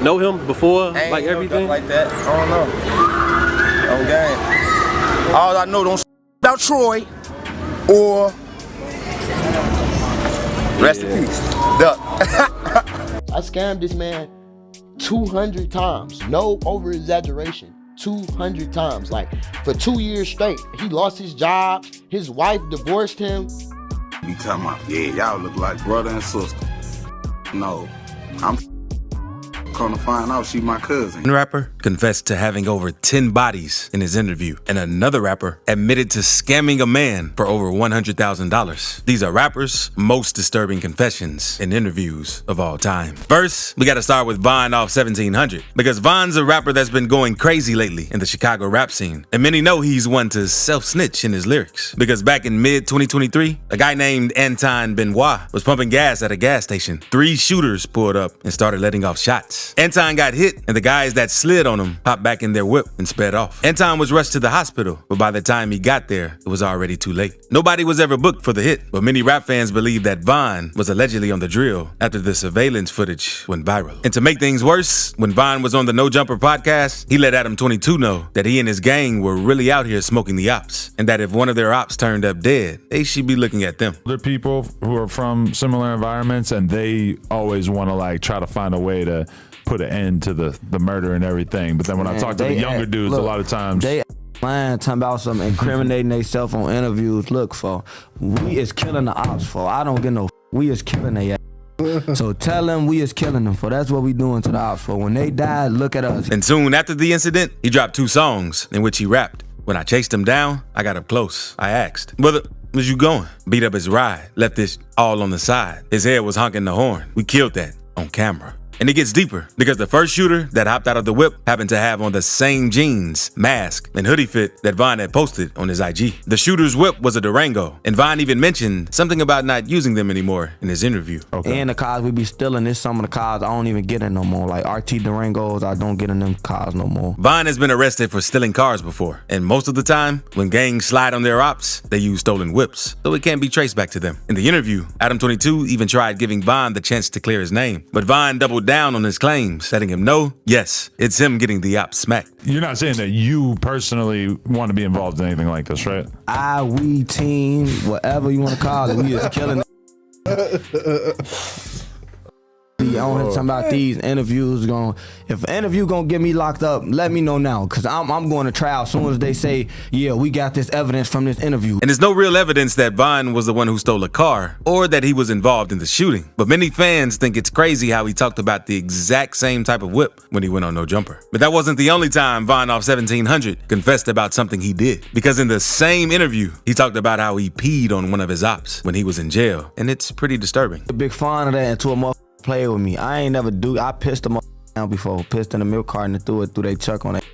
Know him before, like everything? Like that. I don't know. On game. All I know, don't about Troy or rest in peace. Duck. I scammed this man 200 times. No over exaggeration. 200 times. Like for 2 years straight. He lost his job. His wife divorced him. You talking about, yeah, y'all look like brother and sister. No, I'm gonna find out she my cousin. One rapper confessed to having over 10 bodies in his interview, and another rapper admitted to scamming a man for over $100,000. These are rappers' most disturbing confessions in interviews of all time. First, we gotta start with Von off 1700, because Von's a rapper that's been going crazy lately in the Chicago rap scene, and many know he's one to self-snitch in his lyrics, because back in mid-2023, a guy named Anton Benoit was pumping gas at a gas station. 3 shooters pulled up and started letting off shots. Anton got hit, and the guys that slid on him popped back in their whip and sped off. Anton was rushed to the hospital, but by the time he got there, it was already too late. Nobody was ever booked for the hit, but many rap fans believe that Von was allegedly on the drill after the surveillance footage went viral. And to make things worse, when Von was on the No Jumper podcast, he let Adam 22 know that he and his gang were really out here smoking the ops, and that if one of their ops turned up dead, they should be looking at them. They're people who are from similar environments, and they always want to like try to find a way to put an end to the murder and everything. But then when I talk to the younger dudes, a lot of times they lying, talking about something, incriminating themselves on interviews. Look, for we is killing the ops, for I don't get no. We is killing they ass. So tell them we is killing them, for that's what we doing to the ops. For when they die, look at us. And soon after the incident, he dropped 2 songs in which he rapped. When I chased him down, I got up close. I asked, "Brother, where's you going?" Beat up his ride, left this all on the side. His head was honking the horn. We killed that on camera. And it gets deeper, because the first shooter that hopped out of the whip happened to have on the same jeans, mask, and hoodie fit that Von had posted on his IG. The shooter's whip was a Durango, and Von even mentioned something about not using them anymore in his interview. Okay. And the cars we be stealing, this some of the cars I don't even get in no more. Like RT Durangos, I don't get in them cars no more. Von has been arrested for stealing cars before, and most of the time, when gangs slide on their ops, they use stolen whips, so it can't be traced back to them. In the interview, Adam 22 even tried giving Von the chance to clear his name, but Von doubled down on his claims, letting him know, yes, it's him getting the op smacked. You're not saying that you personally want to be involved in anything like this, right? We, team, whatever you want to call it, we is killing I don't have to talk about these interviews. If an interview gonna get me locked up, let me know now, because I'm going to trial as soon as they say, yeah, we got this evidence from this interview. And there's no real evidence that Von was the one who stole a car or that he was involved in the shooting. But many fans think it's crazy how he talked about the exact same type of whip when he went on No Jumper. But that wasn't the only time Von off 1700 confessed about something he did, because in the same interview, he talked about how he peed on one of his ops when he was in jail, and it's pretty disturbing. A big fan of that until a motherfucker play with me. I ain't never I pissed him down before, pissed in the milk carton and threw it through their chuck on it.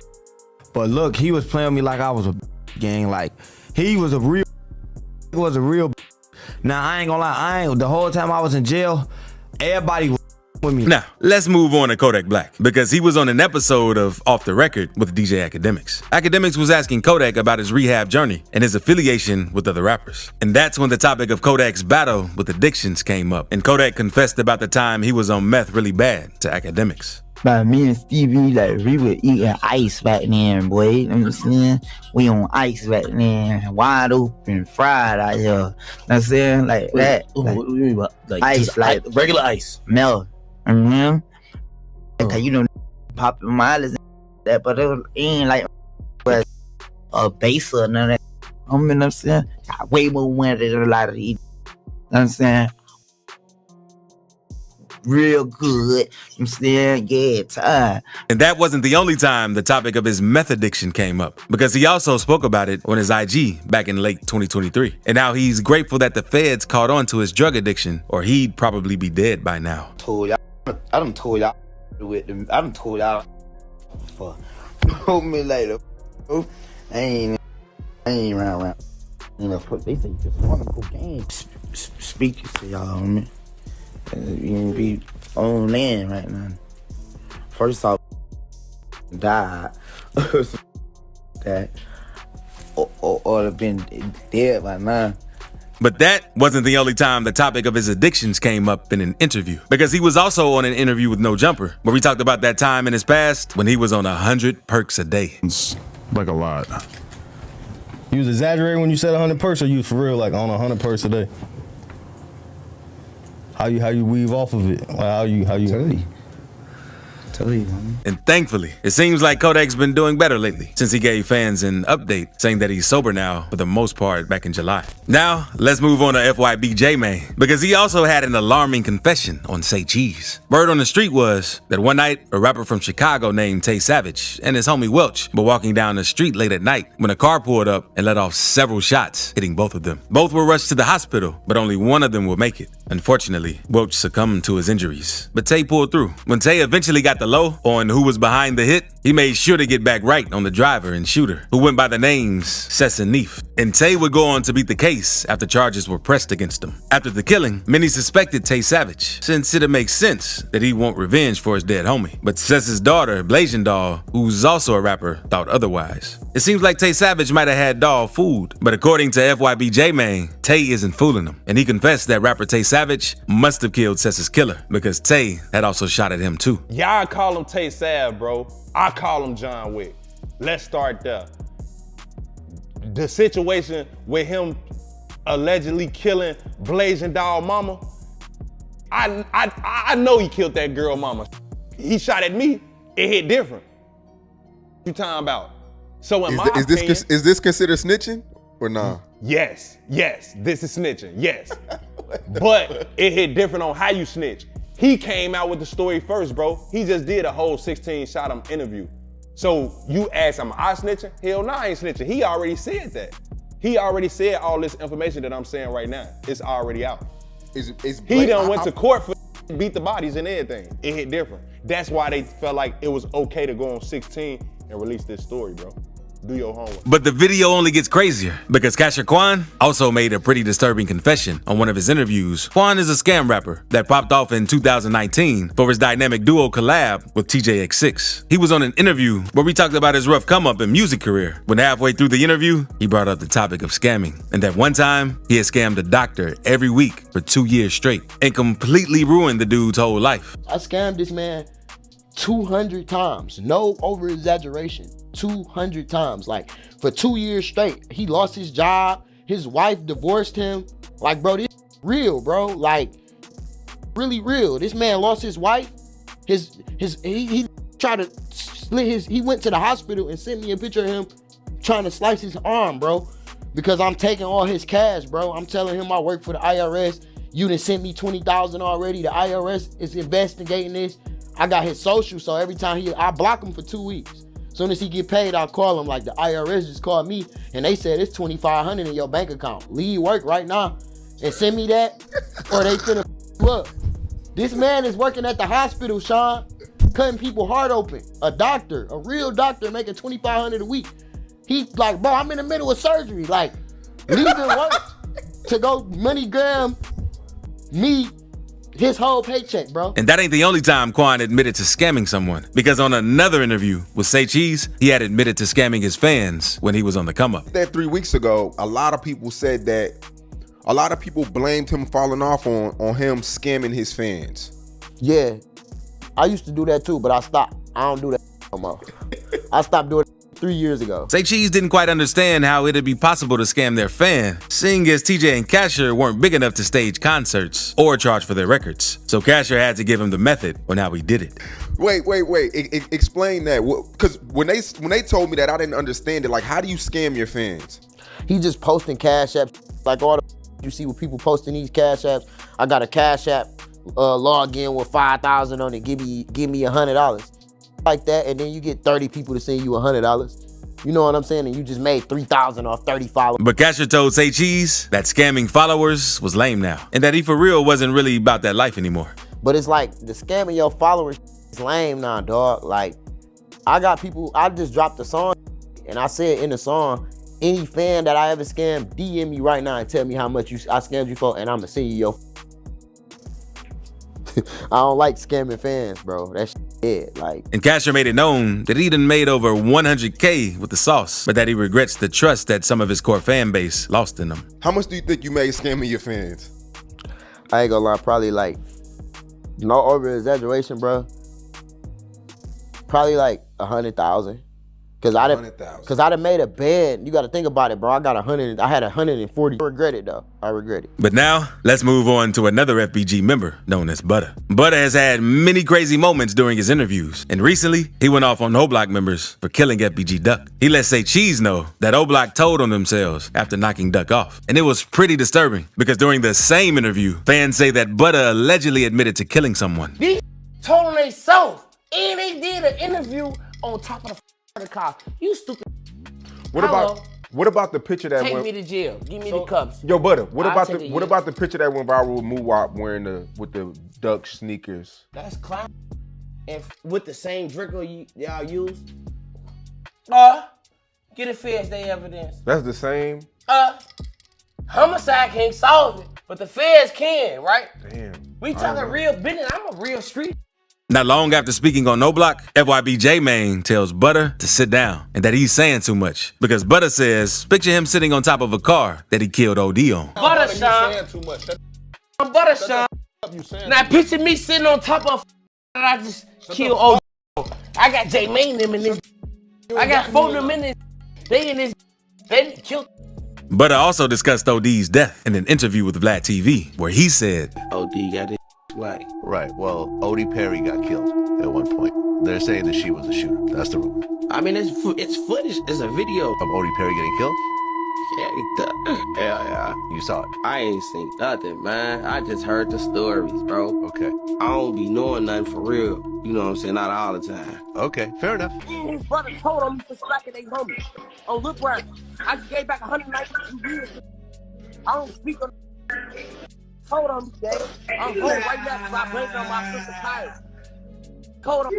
But look, he was playing with me like I was a gang, like he was a real. Now I ain't gonna lie, the whole time I was in jail, everybody was with me. Now, let's move on to Kodak Black, because he was on an episode of Off the Record with DJ Academics. Academics was asking Kodak about his rehab journey and his affiliation with other rappers. And that's when the topic of Kodak's battle with addictions came up, and Kodak confessed about the time he was on meth really bad to Academics. But me and Stevie, like, we were eating ice back then, boy. You know what I'm saying? We on ice back then, wide open, fried out here. You know what I'm saying? Like that. What do you mean by like ice, like regular ice? Milk. Cause you know, popping mileage and that, but it ain't like a base or none of that. You know what I'm saying? Got way more money than a lot of these. You know what I'm saying? Real good. I'm saying, yeah, time. And that wasn't the only time the topic of his meth addiction came up, because he also spoke about it on his IG back in late 2023. And now he's grateful that the feds caught on to his drug addiction, or he'd probably be dead by now. I done told y'all with them. I done told y'all for hold me later. I ain't around. You know, they say just wonderful game. Speaking to y'all, man. You be on land right now. First off, died that or have been dead by now. But that wasn't the only time the topic of his addictions came up in an interview, because he was also on an interview with No Jumper, where he talked about that time in his past when he was on 100 perks a day. It's like a lot. You was exaggerating when you said 100 perks, or you was for real like on 100 perks a day? How you weave off of it? How you? Tell you, man. And thankfully, it seems like Kodak's been doing better lately, since he gave fans an update saying that he's sober now for the most part back in July. Now, let's move on to FYB J-Man, because he also had an alarming confession on Say Cheese. Word on the street was that one night, a rapper from Chicago named Tay Savage and his homie Welch were walking down the street late at night when a car pulled up and let off several shots, hitting both of them. Both were rushed to the hospital, but only one of them will make it. Unfortunately, Welch succumbed to his injuries, but Tay pulled through. When Tay eventually got the low on who was behind the hit, he made sure to get back right on the driver and shooter, who went by the names Sess and Neef. And Tay would go on to beat the case after charges were pressed against him. After the killing, many suspected Tay Savage, since it'd make sense that he want revenge for his dead homie. But Sess's daughter, Blazing Doll, who's also a rapper, thought otherwise. It seems like Tay Savage might have had Doll fooled, but according to FYB J-Man, Tay isn't fooling him. And he confessed that rapper Tay Savage must have killed Sess's killer, because Tay had also shot at him too. Y'all call him Tay Sav, bro. I call him John Wick. Let's start there. The situation with him allegedly killing Blazing Doll mama, I know he killed that girl mama. He shot at me, it hit different. What you talking about? So in my opinion, is this considered snitching or nah? Yes, this is snitching, yes. But it hit different on how you snitch. He came out with the story first, bro. He just did a whole 16-shot him interview. So you ask him, I snitching? Hell no, I ain't snitching. He already said that. He already said all this information that I'm saying right now. It's already out. He done went to court for beat the bodies and everything. It hit different. That's why they felt like it was okay to go on 16 and release this story, bro. Do your homework. But the video only gets crazier, because Casher Quan also made a pretty disturbing confession on one of his interviews. Quan is a scam rapper that popped off in 2019 for his dynamic duo collab with TJX6. He was on an interview where we talked about his rough come up in music career, when halfway through the interview, he brought up the topic of scamming, and that one time he had scammed a doctor every week for 2 years straight and completely ruined the dude's whole life. I scammed this man 200 times, no over exaggeration. 200 times, like for 2 years straight. He lost his job, his wife divorced him. Like, bro, this real, bro. Like, really real. This man lost his wife. He tried to slit he went to the hospital and sent me a picture of him trying to slice his arm, bro, because I'm taking all his cash, bro. I'm telling him I work for the IRS. You done sent me $20,000 already. The IRS is investigating this. I got his social, so every time I block him for 2 weeks. Soon as he get paid, I'll call him. Like, the IRS just called me and they said it's $2,500 in your bank account. Leave work right now and send me that, or they finna up. This man is working at the hospital, Sean, cutting people heart open. A doctor, a real doctor, making $2,500 a week. He's like, bro, I'm in the middle of surgery. Like, leaving work to go MoneyGram me his whole paycheck, bro. And that ain't the only time Quan admitted to scamming someone, because on another interview with Say Cheese, he had admitted to scamming his fans when he was on the come up. That 3 weeks ago, a lot of people said that, a lot of people blamed him falling off on him scamming his fans. Yeah, I used to do that too, but I stopped. I don't do that no more. I stopped doing it 3 years ago. Say Cheese didn't quite understand how it'd be possible to scam their fan, seeing as TJ and Casher weren't big enough to stage concerts or charge for their records. So Casher had to give him the method on how he did it. Wait. Explain that. Because when they told me that, I didn't understand it. Like, how do you scam your fans? He just posting Cash Apps, like all the you see with people posting these Cash Apps. I got a Cash App login with 5,000 on it. Give me $100. Like that, and then you get 30 people to send you $100. You know what I'm saying? And you just made 3,000 off 30 followers. But Casher told Say Cheese that scamming followers was lame now, and that he for real wasn't really about that life anymore. But it's like, the scamming your followers is lame now, dog. Like, I got people, I just dropped a song, and I said in the song, any fan that I ever scammed, DM me right now and tell me how much I scammed you for, and I'ma send you your I don't like scamming fans, bro. That shit dead. Like, And Casher made it known that he done made over $100K with the sauce, but that he regrets the trust that some of his core fan base lost in him. How much do you think you made scamming your fans? I ain't gonna lie, probably like, no over exaggeration, bro. Probably like 100,000. Cause I done made a bed. You gotta think about it, bro. I had 140. I regret it though. I regret it. But now, let's move on to another FBG member known as Butter. Butter has had many crazy moments during his interviews, and recently, he went off on O Block members for killing FBG Duck. He let Say Cheese know that O Block told on themselves after knocking Duck off. And it was pretty disturbing, because during the same interview, fans say that Butter allegedly admitted to killing someone. These told on themselves, and they did an interview on top of the car. You stupid. What about the picture that Take went? me to jail. Give me the cups. Yo, Butter. What I'll take about the picture that went viral with Muwop wearing with the Duck sneakers? That's clown. And with the same Draco y'all used. Get a feds day evidence. That's the same. Homicide can't solve it, but the feds can, right? Damn. We talking real business. I'm a real street. Not long after speaking on No Block, FYB J-Mane tells Butter to sit down and that he's saying too much. Because Butter says, picture him sitting on top of a car that he killed OD on. Butter Sean. I'm Butter Sean. Now picture me sitting on top of that I just killed OD. I got J-Mane them in this. I got 4 of them in this. They in this. They killed. Butter also discussed OD's death in an interview with Vlad TV, where he said, OD got it right. Right. Well, Odie Perry got killed at one point. They're saying that she was the shooter. That's the rumor. I mean, it's footage. It's a video of Odie Perry getting killed. Yeah. You saw it. I ain't seen nothing, man. I just heard the stories, bro. Okay. I don't be knowing nothing for real. You know what I'm saying? Not all the time. Okay, fair enough. His brother told him for slacking they homies. Oh, look where I just gave back 192 years. I don't speak on. Told him today. I'm home right now because I blamed on my sister Kylie. Told him.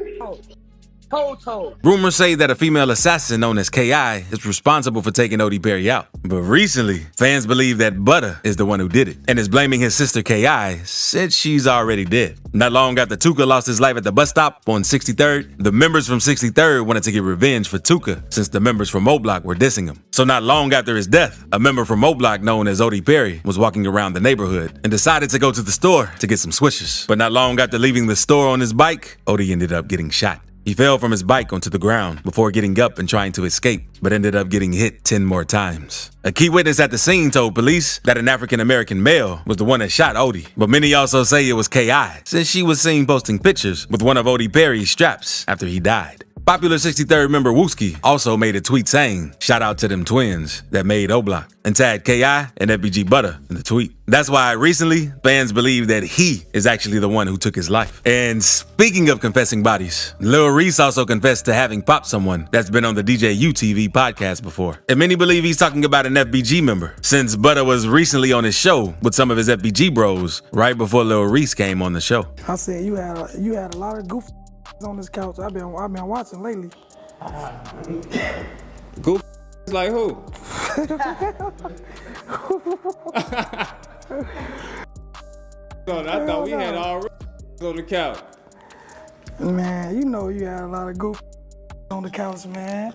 Told. Rumors say that a female assassin known as K.I. is responsible for taking OD Perry out. But recently, fans believe that Butter is the one who did it and is blaming his sister K.I. since she's already dead. Not long after Tuka lost his life at the bus stop on 63rd, the members from 63rd wanted to get revenge for Tuka since the members from O Block were dissing him. So not long after his death, a member from O Block known as OD Perry was walking around the neighborhood and decided to go to the store to get some switches. But not long after leaving the store on his bike, OD ended up getting shot. He fell from his bike onto the ground before getting up and trying to escape, but ended up getting hit 10 more times. A key witness at the scene told police that an African-American male was the one that shot Odie, but many also say it was K.I., since she was seen posting pictures with one of OD Perry's straps after he died. Popular 63rd member Wooski also made a tweet saying, "Shout out to them twins that made O Block," and tagged K.I. and FBG Butter in the tweet. That's why recently, fans believe that he is actually the one who took his life. And speaking of confessing bodies, Lil Reese also confessed to having popped someone that's been on the DJ UTV podcast before. And many believe he's talking about an FBG member, since Butter was recently on his show with some of his FBG bros right before Lil Reese came on the show. I said you had a lot of goofy on this couch. I've been watching lately. Goof like who? I thought we had all on the couch. Man, you know you had a lot of goof on the couch, man.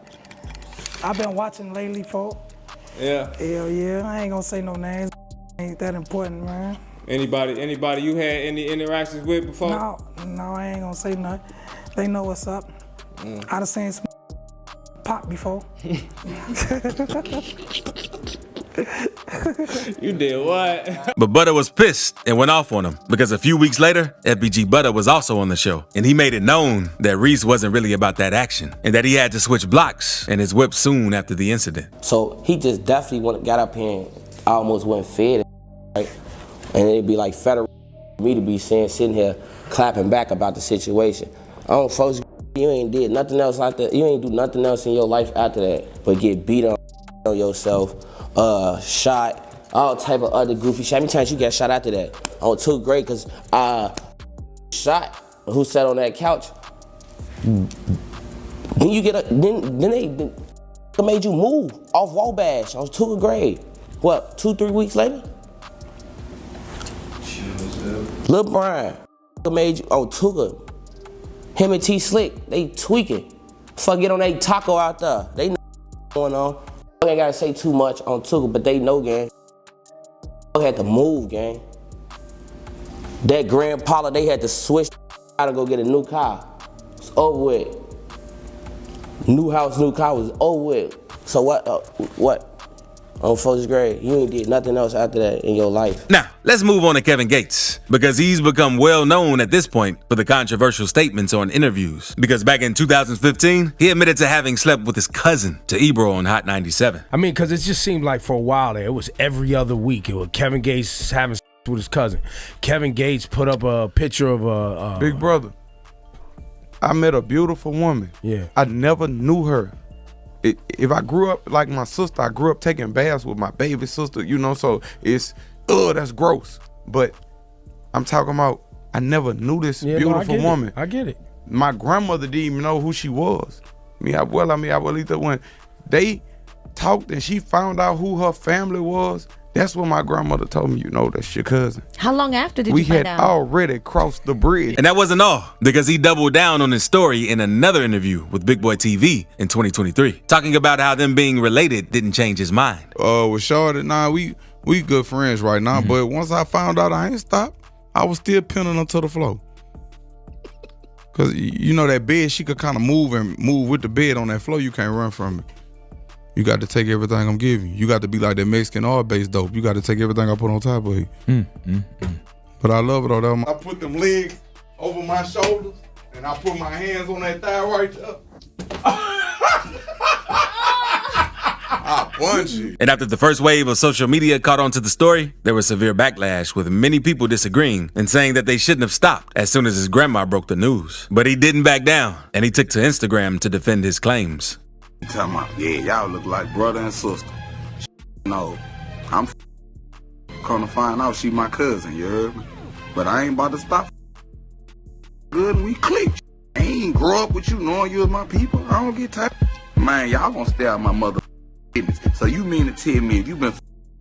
I've been watching lately, folk. Yeah. Hell yeah. I ain't gonna say no names. Ain't that important, man. Anybody you had any interactions with before? No, I ain't gonna say nothing. They know what's up. I done seen some pop before. You did what? But Butter was pissed and went off on him because a few weeks later, FBG Butter was also on the show, and he made it known that Reese wasn't really about that action and that he had to switch blocks and his whip soon after the incident. So he just definitely got up here and almost went fed, right? And it'd be like federal for me to be sitting here clapping back about the situation. Folks, you ain't did nothing else like that. You ain't do nothing else in your life after that but get beat on yourself, shot, all type of other goofy shit. How many times you got shot after that? On 2nd grade, cause shot who sat on that couch. Then you get then they made you move off Wabash on 2nd grade. What, 2-3 weeks later? Lil Brian. made you, oh, Tuka. Him and T Slick, they tweaking. Fuck, get on they taco out there. They know what's going on. I ain't gotta say too much on Tuka, but they know, gang. Had to move, gang. That Grand Pala, they had to switch out to go get a new car. It's over with. New house, new car was over with. So what? On first grade, you ain't did nothing else after that in your life. Now, let's move on to Kevin Gates, because he's become well known at this point for the controversial statements on interviews. Because back in 2015, he admitted to having slept with his cousin to Ebro on Hot 97. I mean, because it just seemed like for a while there, it was every other week. It was Kevin Gates having sex with his cousin. Kevin Gates put up a picture of a... Big brother, I met a beautiful woman. Yeah. I never knew her. If I grew up like my sister, I grew up taking baths with my baby sister, you know, so it's, that's gross. But I'm talking about, I never knew this beautiful woman. I get it. My grandmother didn't even know who she was. Mi abuelita, when they talked and she found out who her family was, that's when my grandmother told me, that's your cousin. How long after did we you find had out? already crossed the bridge. And that wasn't all, because he doubled down on his story in another interview with Big Boy TV in 2023, talking about how them being related didn't change his mind. With Shorty, we good friends right now, but once I found out I ain't stopped, I was still pinning her to the floor. Cause that bed, she could kind of move with the bed on that floor. You can't run from it. You got to take everything I'm giving you. You got to be like that Mexican oil-based dope. You got to take everything I put on top of you. But I love it though. I put them legs over my shoulders and I put my hands on that thigh right there. I punch you. And after the first wave of social media caught on to the story, there was severe backlash, with many people disagreeing and saying that they shouldn't have stopped as soon as his grandma broke the news. But he didn't back down, and he took to Instagram to defend his claims. You talking about, y'all look like brother and sister. No, I'm gonna find out she my cousin, you heard me? But I ain't about to stop. Good, and we click. I ain't grow up with you knowing you was my people. I don't get tired. Man, y'all gonna stay out my mother business. So you mean to tell me if you been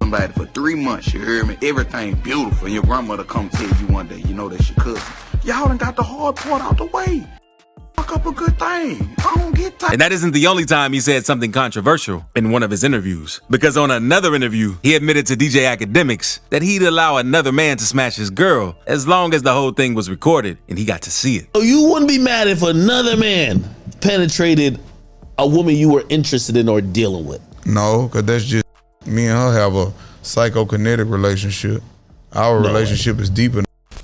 somebody for 3 months, you heard me, everything beautiful, and your grandmother come tell you one day, that's your cousin. Y'all done got the hard part out the way. Fuck up a good thing. I don't get tired. And that isn't the only time he said something controversial in one of his interviews, because on another interview, he admitted to DJ Academics that he'd allow another man to smash his girl as long as the whole thing was recorded and he got to see it. So you wouldn't be mad if another man penetrated a woman you were interested in or dealing with? No, because that's just me and her have a psychokinetic relationship. Our relationship is deeper.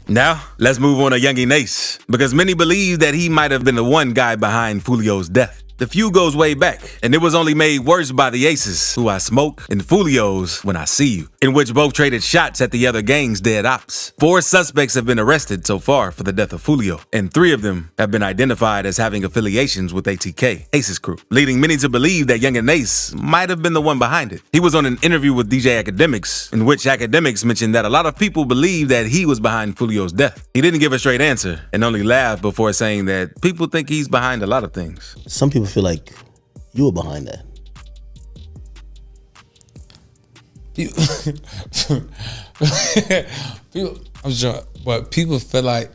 Now, let's move on to Youngie Nace, because many believe that he might have been the one guy behind Fulio's death. The feud goes way back, and it was only made worse by the Aces, Who I Smoke, and Fulio's When I See You, in which both traded shots at the other gang's dead ops. 4 suspects have been arrested so far for the death of Fulio, and 3 of them have been identified as having affiliations with ATK, Ace's crew, leading many to believe that Young Nace might have been the one behind it. He was on an interview with DJ Academics, in which Academics mentioned that a lot of people believe that he was behind Fulio's death. He didn't give a straight answer, and only laughed before saying that people think he's behind a lot of things. Some people feel like you were behind that. I'm sure, but people feel like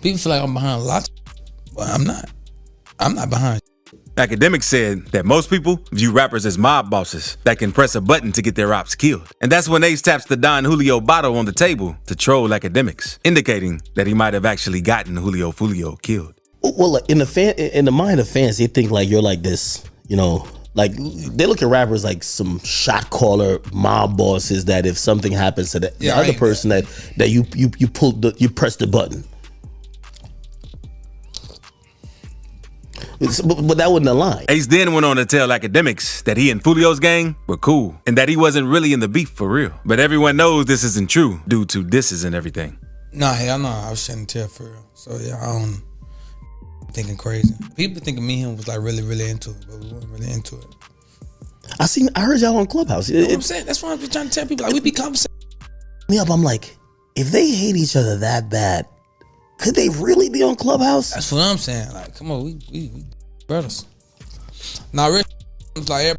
I'm behind a lot, but I'm not. I'm not behind. Academics said that most people view rappers as mob bosses that can press a button to get their ops killed. And that's when Ace taps the Don Julio bottle on the table to troll Academics, indicating that he might have actually gotten Julio Fulio killed. Well, like in the mind of fans, they think like you're like this, like they look at rappers like some shot caller mob bosses that if something happens to the other person that you press the button. But that wouldn't align. Ace then went on to tell Academics that he and Fulio's gang were cool and that he wasn't really in the beef for real. But everyone knows this isn't true due to disses and everything. Nah, hell no, I was shedding tear for real. So yeah, I don't thinking crazy. People thinking me and him was like really, really into it, but we weren't really into it. I heard y'all on Clubhouse. You know what I'm saying? That's why I'm trying to tell people, like, we be conversating. I'm like, if they hate each other that bad, could they really be on Clubhouse? That's what I'm saying. Like, come on, we brothers. Now, Rich was like,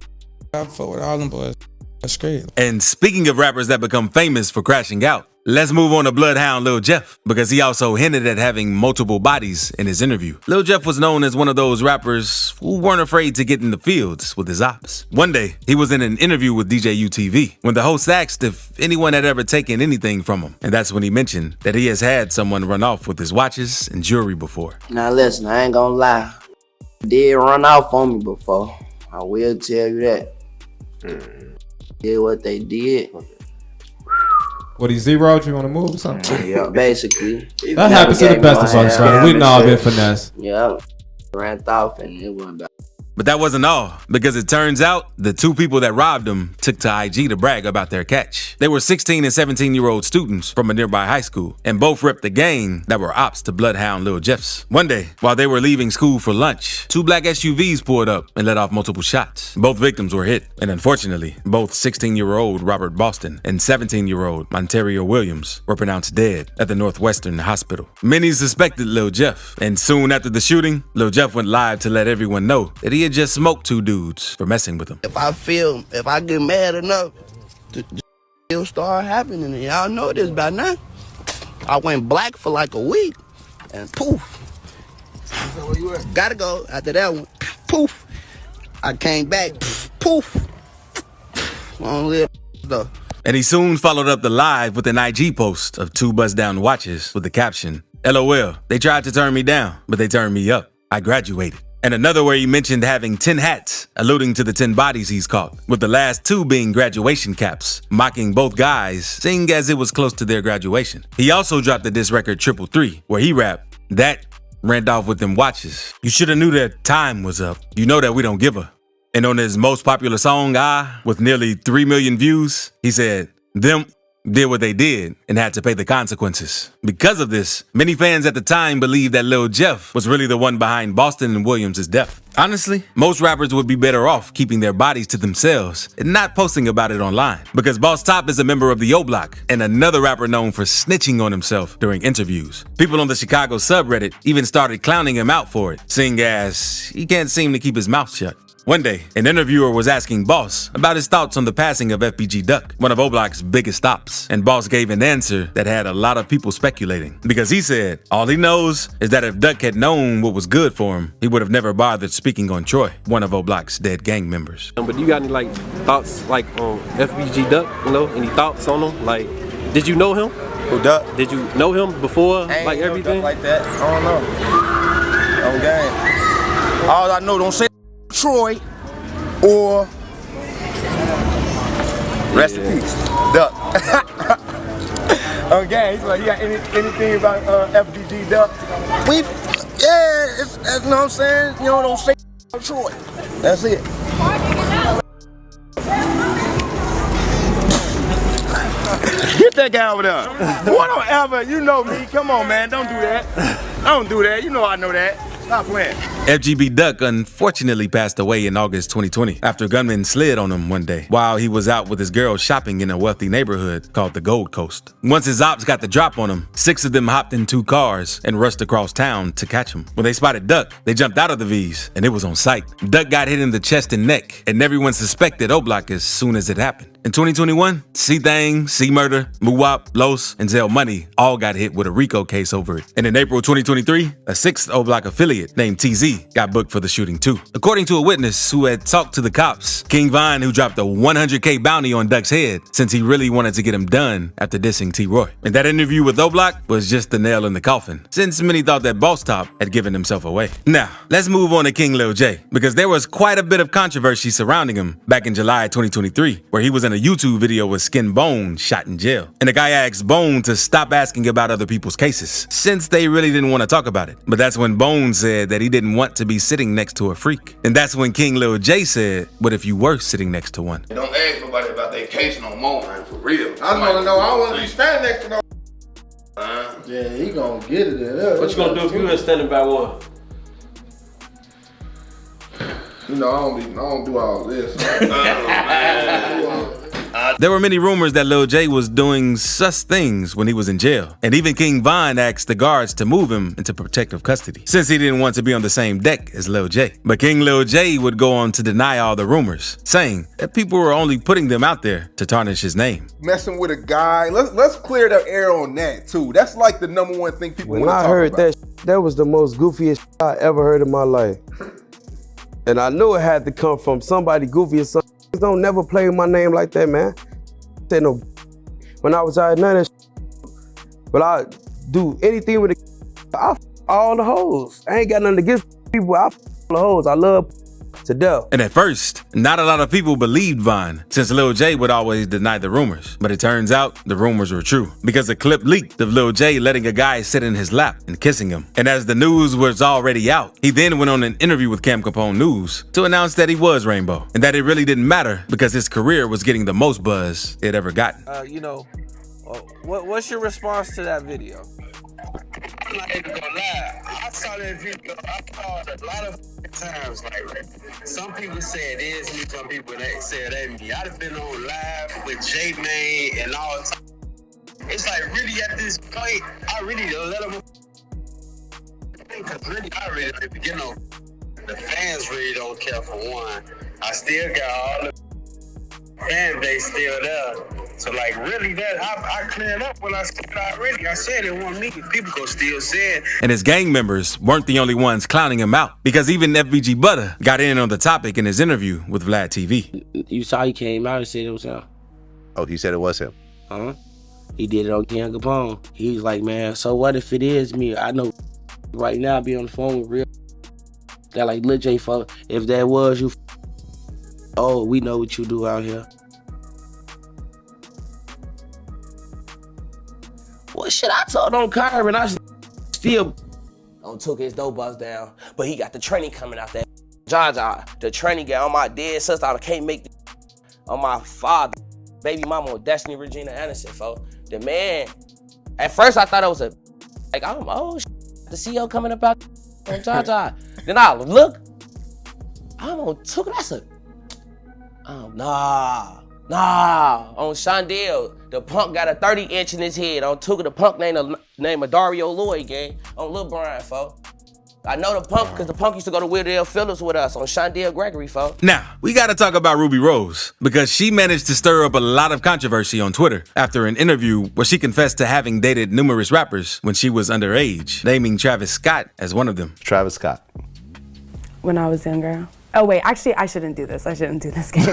I fuck with all them boys. That's great. And speaking of rappers that become famous for crashing out, Let's move on to Bloodhound Lil Jeff, because he also hinted at having multiple bodies in his interview. Lil Jeff was known as one of those rappers who weren't afraid to get in the fields with his ops. One day, he was in an interview with DJ UTV when the host asked if anyone had ever taken anything from him. And that's when he mentioned that he has had someone run off with his watches and jewelry before. Now listen, I ain't gonna lie. Did run off on me before. I will tell you that. Did what they did. What, he zeroed you on the move or something? Yeah, basically. That happens to the best of us, brother. We know I've been finesse. Yeah, ran off and it went back. But that wasn't all, because it turns out the two people that robbed him took to IG to brag about their catch. They were 16 and 17-year-old students from a nearby high school, and both repped the gang that were ops to Bloodhound Lil Jeff's. One day, while they were leaving school for lunch, two black SUVs pulled up and let off multiple shots. Both victims were hit, and unfortunately, both 16-year-old Robert Boston and 17-year-old Monterio Williams were pronounced dead at the Northwestern Hospital. Many suspected Lil Jeff, and soon after the shooting, Lil Jeff went live to let everyone know that he had just smoked two dudes for messing with him. If I get mad enough, it'll start happening. And y'all know this by now. I went black for like a week, and poof. Gotta go after that one. Poof. I came back. Poof. Long live stuff. And he soon followed up the live with an IG post of two bust-down watches with the caption, LOL, they tried to turn me down, but they turned me up. I graduated. And another where he mentioned having 10 hats, alluding to the 10 bodies he's caught, with the last two being graduation caps, mocking both guys, seeing as it was close to their graduation. He also dropped the diss record 333, where he rapped, that ran off with them watches. You shoulda knew that time was up. You know that we don't give a. And on his most popular song, with nearly 3 million views, he said, them did what they did and had to pay the consequences. Because of this, many fans at the time believed that Lil Jeff was really the one behind Boston and Williams' death. Honestly, most rappers would be better off keeping their bodies to themselves and not posting about it online. Because Boss Top is a member of the O Block and another rapper known for snitching on himself during interviews. People on the Chicago subreddit even started clowning him out for it, seeing as he can't seem to keep his mouth shut. One day, an interviewer was asking Boss about his thoughts on the passing of FBG Duck, one of O Block's biggest stops, and Boss gave an answer that had a lot of people speculating. Because he said all he knows is that if Duck had known what was good for him, he would have never bothered speaking on Troy, one of O Block's dead gang members. But do you got any thoughts on FBG Duck? Any thoughts on him? Did you know him? Who, Duck? Did you know him before? Everything? Like that. I don't know. On game. All I know, don't say Troy or rest in peace, Duck. Okay, he's like, you got anything about FBG Duck? It's you know what I'm saying? You know, don't say Troy. That's it. Get that guy over there. Boy, don't ever, you know me. Come on, man, don't do that. Don't do that. You know I know that. Stop playing. FGB Duck unfortunately passed away in August 2020 after gunmen slid on him one day while he was out with his girl shopping in a wealthy neighborhood called the Gold Coast. Once his ops got the drop on him, 6 of them hopped in 2 cars and rushed across town to catch him. When they spotted Duck, they jumped out of the V's and it was on sight. Duck got hit in the chest and neck, and everyone suspected O Block as soon as it happened. In 2021, C-Thang, C-Murder, Muwop, Los, and Zell Money all got hit with a RICO case over it. And in April 2023, a 6th O Block affiliate named TZ got booked for the shooting too. According to a witness who had talked to the cops, King Vine, who dropped a $100K bounty on Duck's head since he really wanted to get him done after dissing T-Roy. And that interview with O Block was just the nail in the coffin, since many thought that Boss Top had given himself away. Now, let's move on to King Lil J, because there was quite a bit of controversy surrounding him back in July 2023, where he was in a YouTube video with Skin Bone shot in jail. And the guy asked Bone to stop asking about other people's cases, since they really didn't want to talk about it. But that's when Bone said that he didn't want to be sitting next to a freak. And that's when King Lil J said, what if you were sitting next to one? Don't ask nobody about their case no more, man, for real. I want to know, I don't want to be standing next to no. Yeah, he gonna get it there. What you gonna do if you were standing by one? You know, I don't do all this. There were many rumors that Lil J was doing sus things when he was in jail, and even King Von asked the guards to move him into protective custody, since he didn't want to be on the same deck as Lil J. But King Lil J would go on to deny all the rumors, saying that people were only putting them out there to tarnish his name. Messing with a guy. Let's clear the air on that too. That's like the number one thing people When want to I talk heard about. that was the most goofiest I ever heard in my life. And I knew it had to come from somebody goofy or something. Don't never play my name like that, man. Said no. When I was out, none of that. But I do anything with I all the hoes. I ain't got nothing against people. I the hoes. I love to death. And at first, not a lot of people believed Von, since Lil J would always deny the rumors. But it turns out the rumors were true, because a clip leaked of Lil J letting a guy sit in his lap and kissing him. And as the news was already out, he then went on an interview with Cam Capone News to announce that he was Rainbow, and that it really didn't matter because his career was getting the most buzz it ever gotten. What's your response to that video? I'm not even gonna lie. I saw that video. I saw it a lot of times. Like, some people say it is me, some people say it ain't me. I've been on live with J-Mane and all the time. It's like, really at this point, I really don't let them. Because really, I really don't even, the fans really don't care for one. I still got all the fan base still there. So like really that I cleared up when I said already. I said it wasn't me. People go still say it. And his gang members weren't the only ones clowning him out, because even FBG Butter got in on the topic in his interview with Vlad TV. You saw he came out and said it was him. Oh, he said it was him. He did it on Cam Capone. He was like, man, so what if it is me? I know right now I be on the phone with real. That like Lil J, if that was you, oh, we know what you do out here. Well, shit, I told on Kyrie and I still took his dope bus down, but he got the training coming out there. Jaja, the training guy on my dead sister, I can't make the on my father, baby mama with Destiny Regina Anderson, folks. The man, at first I thought it was the CEO coming up out on Jaja. Then I look, I'm on Tuka, Nah, on Shondell, the punk got a 30-inch in his head. On Tuka, the punk named Dario Lloyd, gang. On Lil Brian, folks. I know the punk because the punk used to go to Weird Phillips with us on Shondell Gregory, folks. Now, we gotta talk about Ruby Rose, because she managed to stir up a lot of controversy on Twitter after an interview where she confessed to having dated numerous rappers when she was underage, naming Travis Scott as one of them. Travis Scott. When I was younger. Oh wait, actually I shouldn't do this. I shouldn't do this game.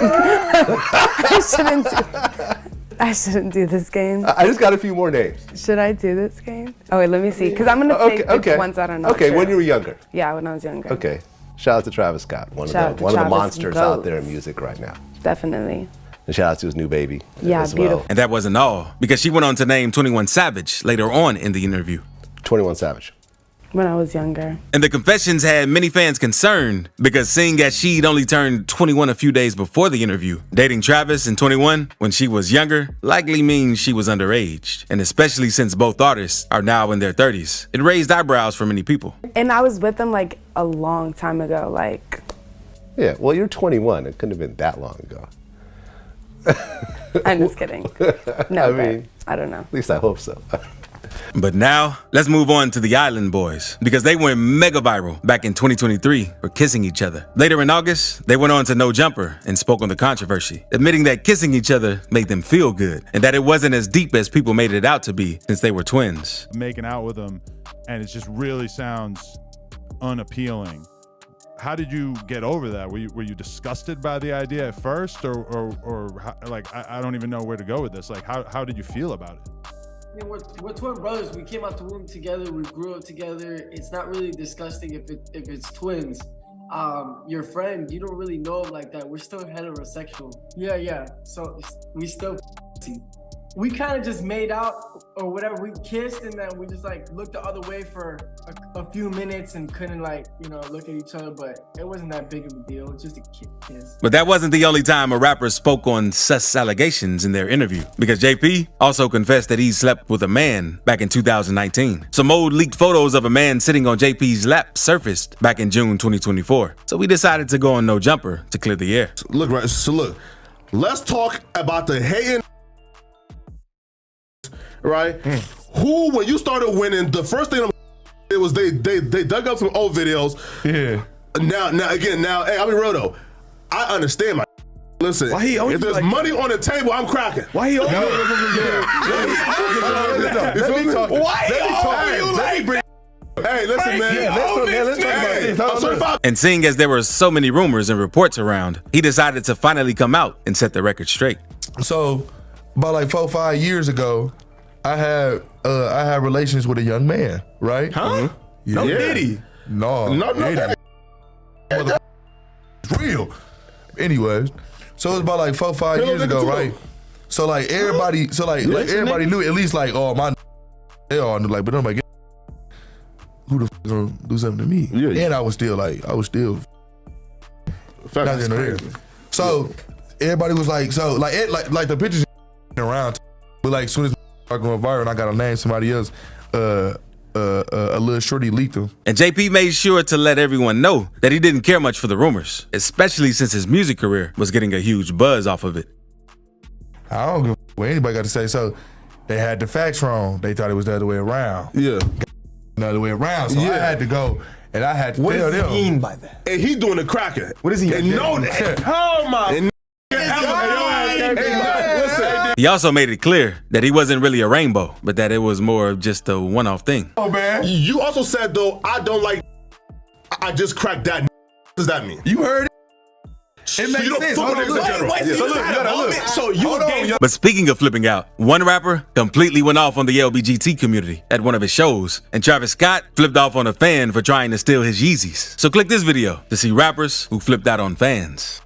I shouldn't do this game. I just got a few more names. Should I do this game? Oh wait, let me see. Because I'm gonna take the ones that are not true. When you were younger. Yeah, when I was younger. Okay. Shout out to Travis Scott, one of the monsters out there in music right now. Definitely. And shout out to his new baby. Yeah, as beautiful. well. And that wasn't all, because she went on to name 21 Savage later on in the interview. 21 Savage. When I was younger. And the confessions had many fans concerned, because seeing as she'd only turned 21 a few days before the interview, dating Travis and 21 when she was younger likely means she was underage. And especially since both artists are now in their 30s, it raised eyebrows for many people. And I was with them like a long time ago, like. Yeah, well, you're 21. It couldn't have been that long ago. I'm just kidding. No, I don't know. At least I hope so. But now, let's move on to the Island Boys, because they went mega viral back in 2023 for kissing each other. Later in August, they went on to No Jumper and spoke on the controversy, admitting that kissing each other made them feel good, and that it wasn't as deep as people made it out to be since they were twins. Making out with them, and it just really sounds unappealing. How did you get over that? Were you disgusted by the idea at first, or like I don't even know where to go with this. Like how did you feel about it? I mean, we're twin brothers. We came out the womb together. We grew up together. It's not really disgusting if it's twins. Your friend, you don't really know him like that. We're still heterosexual. Yeah. So we still. We kind of just made out or whatever. We kissed and then we just like looked the other way for a few minutes and couldn't look at each other. But it wasn't that big of a deal. Just a kiss. But that wasn't the only time a rapper spoke on sus allegations in their interview, because JP also confessed that he slept with a man back in 2019. Some old leaked photos of a man sitting on JP's lap surfaced back in June 2024. So we decided to go on No Jumper to clear the air. Look, let's talk about the hating. Right? Who, when you started winning, the first thing it was they dug up some old videos. Yeah. Now, hey, I'll be real though. I understand my. Listen, Why he if there's like money on the table, I'm cracking. Why he? Let me talk. Hey, listen, man. Let's talk about this. And seeing as there were so many rumors and reports around, he decided to finally come out and set the record straight. So, about like 4-5 years ago, I had relations with a young man, right? Huh? Yeah. No Diddy. No Diddy. It's real. Anyways, so it was about like 4-5 years ago, right? So like everybody, everybody knew at least like, oh my, they all knew, like, but I'm like, who the f gonna do something to me? Yeah. And I was still not in there. So everybody was like, so like like the pictures around, but like as soon as I going viral and I gotta name somebody else, a little shorty leaked them. And JP made sure to let everyone know that he didn't care much for the rumors, especially since his music career was getting a huge buzz off of it. I don't give a what anybody got to say. So they had the facts wrong. They thought it was the other way around. Yeah. The other way around. So I had to go and I had to tell them. What does he mean by that? And he doing the cracking. What does he mean? Know that. Oh my. He also made it clear that he wasn't really a rainbow, but that it was more of just a one-off thing. Oh man. You also said though, I don't like, I just cracked that. What does that mean? You heard it. It makes sense. So you gave. But speaking of flipping out, one rapper completely went off on the LBGT community at one of his shows, and Travis Scott flipped off on a fan for trying to steal his Yeezys. So click this video to see rappers who flipped out on fans.